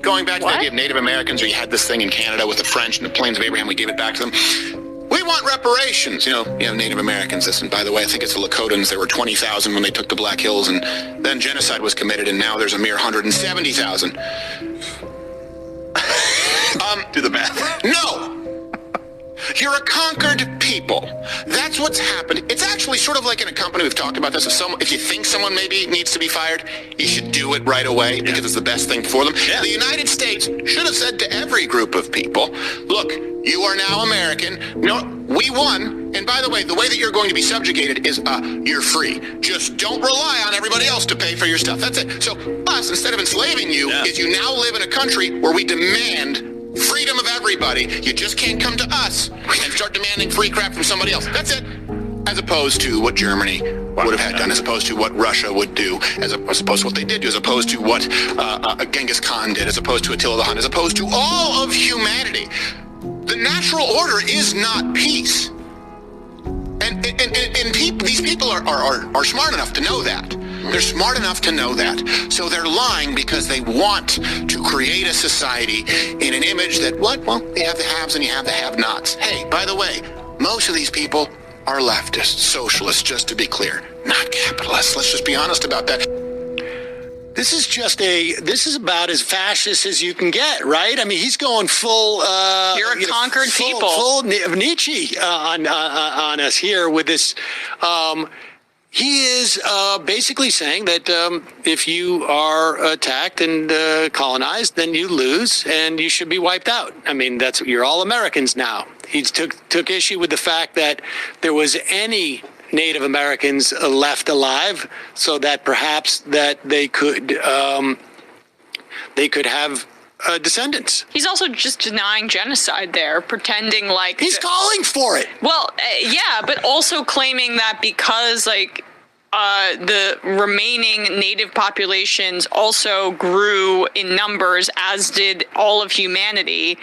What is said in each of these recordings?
Going back to the idea of Native Americans, or you had this thing in Canada with the French and the Plains of Abraham, we gave it back to them. We want reparations, you know, Native Americans. This, and by the way, I think it's the Lakotans. There were 20,000 when they took the Black Hills, and then genocide was committed, and now there's a mere 170,000. Do the math. No! You're a conquered people. That's what's happened. It's actually sort of like in a company, we've talked about this, if you think someone maybe needs to be fired, you should do it right away because it's the best thing for them. Yeah. The United States should have said to every group of people, look, you are now American. No, we won. And by the way that you're going to be subjugated is you're free. Just don't rely on everybody else to pay for your stuff. That's it. So us, instead of enslaving you, is you now live in a country where we demand freedom of everybody. You just can't come to us and start demanding free crap from somebody else. That's it. As opposed to what Germany would have had done, as opposed to what Russia would do, as opposed to what they did do, as opposed to what Genghis Khan did, as opposed to Attila the Hun, as opposed to all of humanity. The natural order is not peace. And these people are smart enough to know that. They're smart enough to know that. So they're lying because they want to create a society in an image that, well, you have the haves and you have the have-nots. Hey, by the way, most of these people are leftists, socialists, just to be clear, not capitalists. Let's just be honest about that. This is about as fascist as you can get, right? I mean, he's going full. You're a conquered people. Full Nietzsche on us here with this. He is basically saying that if you are attacked and colonized, then you lose and you should be wiped out. I mean, you're all Americans now. He took issue with the fact that there was any Native Americans left alive, so that perhaps that they could have descendants. He's also just denying genocide there, pretending like he's calling for it. Well, yeah, but also claiming that because the remaining native populations also grew in numbers, as did all of humanity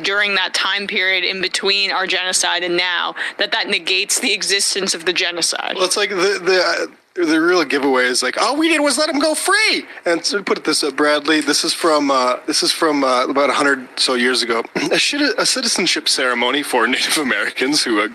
during that time period in between our genocide and now, that negates the existence of the genocide. Well, it's like the real giveaway is like, all we did was let him go free. And to put this, Bradley, this is from about 100 so years ago. A citizenship ceremony for Native Americans who,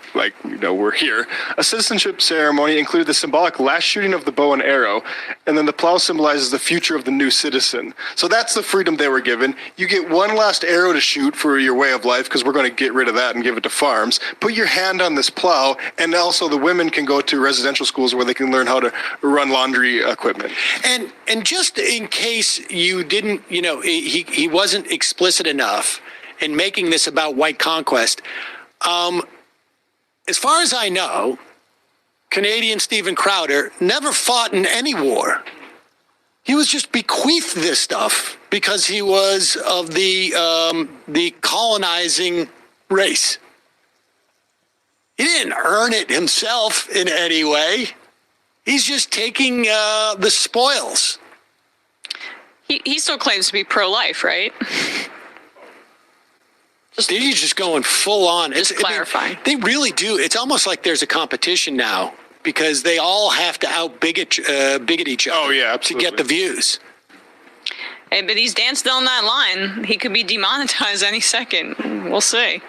were here. A citizenship ceremony included the symbolic last shooting of the bow and arrow, and then the plow symbolizes the future of the new citizen. So that's the freedom they were given. You get one last arrow to shoot for your way of life, because we're going to get rid of that and give it to farms. Put your hand on this plow, and also the women can go to residential schools where they can learn how to run laundry equipment. And just in case you didn't, he wasn't explicit enough in making this about white conquest. As far as I know, Canadian Stephen Crowder never fought in any war. He was just bequeathed this stuff because he was of the colonizing race. He didn't earn it himself in any way. He's just taking the spoils. He still claims to be pro-life, right? He's just going full on. Just clarifying. They really do. It's almost like there's a competition now because they all have to out-bigot each other. Oh, yeah, absolutely. To get the views. Hey, but he's danced down that line. He could be demonetized any second. We'll see.